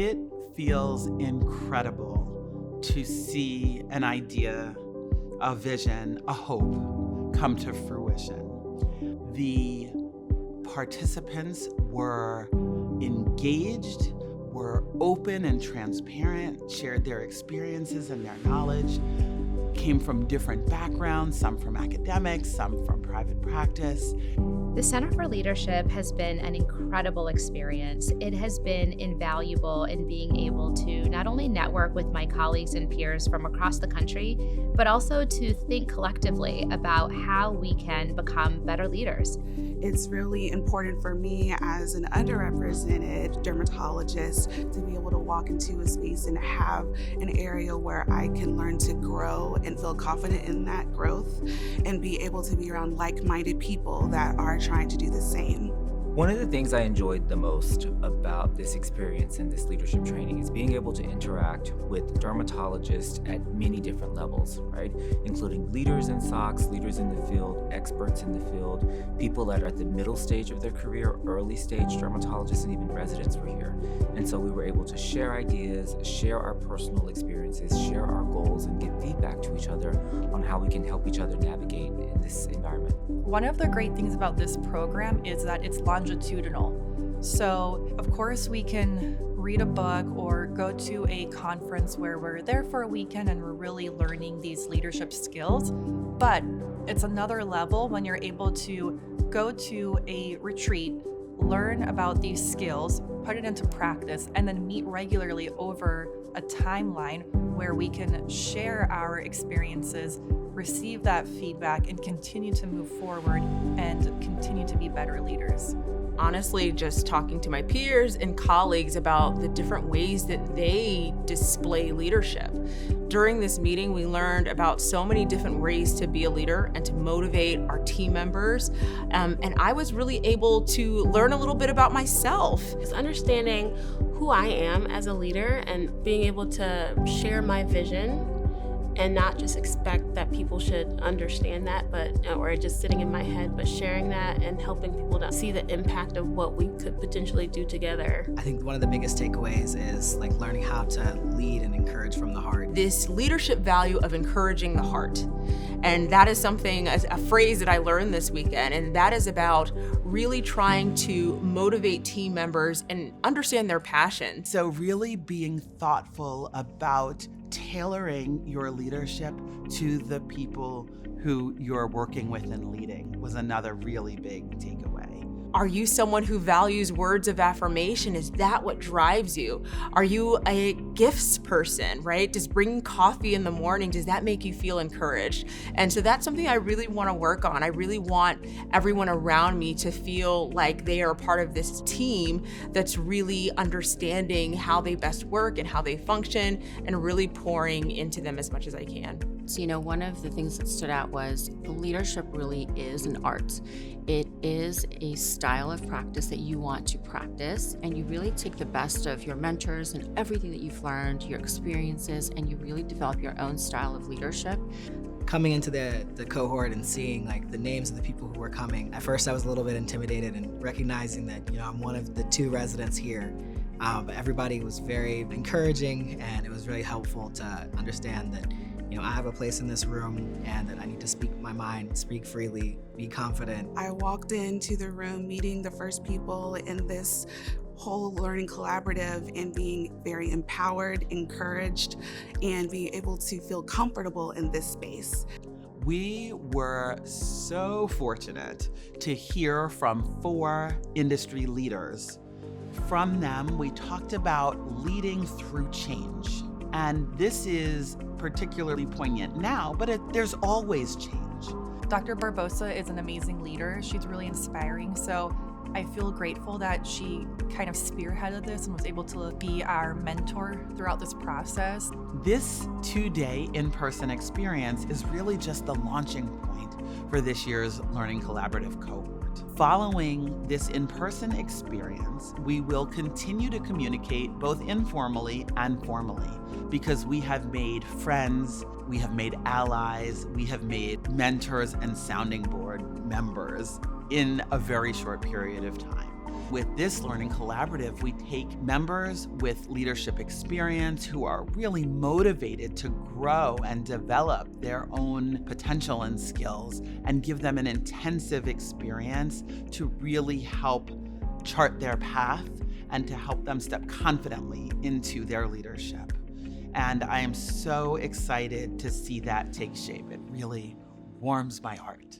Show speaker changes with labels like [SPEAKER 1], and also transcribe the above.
[SPEAKER 1] It feels incredible to see an idea, a vision, a hope come to fruition. The participants were engaged, were open and transparent, shared their experiences and their knowledge, came from different backgrounds, some from academics, some from private practice.
[SPEAKER 2] The Center for Leadership has been an incredible experience. It has been invaluable in being able to not only network with my colleagues and peers from across the country, but also to think collectively about how we can become better leaders.
[SPEAKER 3] It's really important for me as an underrepresented dermatologist to be able to walk into a space and have an area where I can learn to grow and feel confident in that growth and be able to be around like-minded people that are trying to do the same.
[SPEAKER 4] One of the things I enjoyed the most about this experience and this leadership training is being able to interact with dermatologists at many different levels, right? Including leaders in SOCS, leaders in the field, experts in the field, people that are at the middle stage of their career, early stage dermatologists, and even residents were here. And so we were able to share ideas, share our personal experiences, share our goals, and give feedback to each other on how we can help each other navigate in this environment.
[SPEAKER 5] One of the great things about this program is that it's longitudinal. So, of course, we can read a book or go to a conference where we're there for a weekend and we're really learning these leadership skills. But it's another level when you're able to go to a retreat, learn about these skills, put it into practice, and then meet regularly over a timeline where we can share our experiences, receive that feedback, and continue to move forward and continue to be better leaders.
[SPEAKER 6] Honestly, just talking to my peers and colleagues about the different ways that they display leadership. During this meeting, we learned about so many different ways to be a leader and to motivate our team members. And I was really able to learn a little bit about myself.
[SPEAKER 7] It's understanding who I am as a leader and being able to share my vision and not just expect that people should understand that, or just sitting in my head, but sharing that and helping people to see the impact of what we could potentially do together.
[SPEAKER 8] I think one of the biggest takeaways is learning how to lead and encourage from the heart.
[SPEAKER 6] This leadership value of encouraging the heart. And that is something, a phrase that I learned this weekend, and that is about really trying to motivate team members and understand their passion.
[SPEAKER 1] So really being thoughtful about tailoring your leadership to the people who you're working with and leading was another really big takeaway.
[SPEAKER 6] Are you someone who values words of affirmation? Is that what drives you? Are you a gifts person, right? Does bringing coffee in the morning, does that make you feel encouraged? And so that's something I really want to work on. I really want everyone around me to feel like they are part of this team that's really understanding how they best work and how they function and really pouring into them as much as I can.
[SPEAKER 9] So, one of the things that stood out was leadership really is an art. It is a style of practice that you want to practice, and you really take the best of your mentors and everything that you've learned, your experiences, and you really develop your own style of leadership.
[SPEAKER 8] Coming into the cohort and seeing the names of the people who were coming, at first I was a little bit intimidated, and recognizing that I'm one of the 2 residents here. But everybody was very encouraging, and it was really helpful to understand that I have a place in this room and that I need to speak my mind, speak freely, be confident.
[SPEAKER 3] I walked into the room meeting the first people in this whole learning collaborative and being very empowered, encouraged, and being able to feel comfortable in this space.
[SPEAKER 1] We were so fortunate to hear from 4 industry leaders. From them, we talked about leading through change. And this is particularly poignant now, but there's always change.
[SPEAKER 5] Dr. Barbosa is an amazing leader. She's really inspiring. So I feel grateful that she kind of spearheaded this and was able to be our mentor throughout this process.
[SPEAKER 1] This 2-day in-person experience is really just the launching point for this year's Learning Collaborative cohort. Following this in-person experience, we will continue to communicate both informally and formally because we have made friends, we have made allies, we have made mentors and sounding board members in a very short period of time. With this Learning Collaborative, we take members with leadership experience who are really motivated to grow and develop their own potential and skills and give them an intensive experience to really help chart their path and to help them step confidently into their leadership. And I am so excited to see that take shape. It really warms my heart.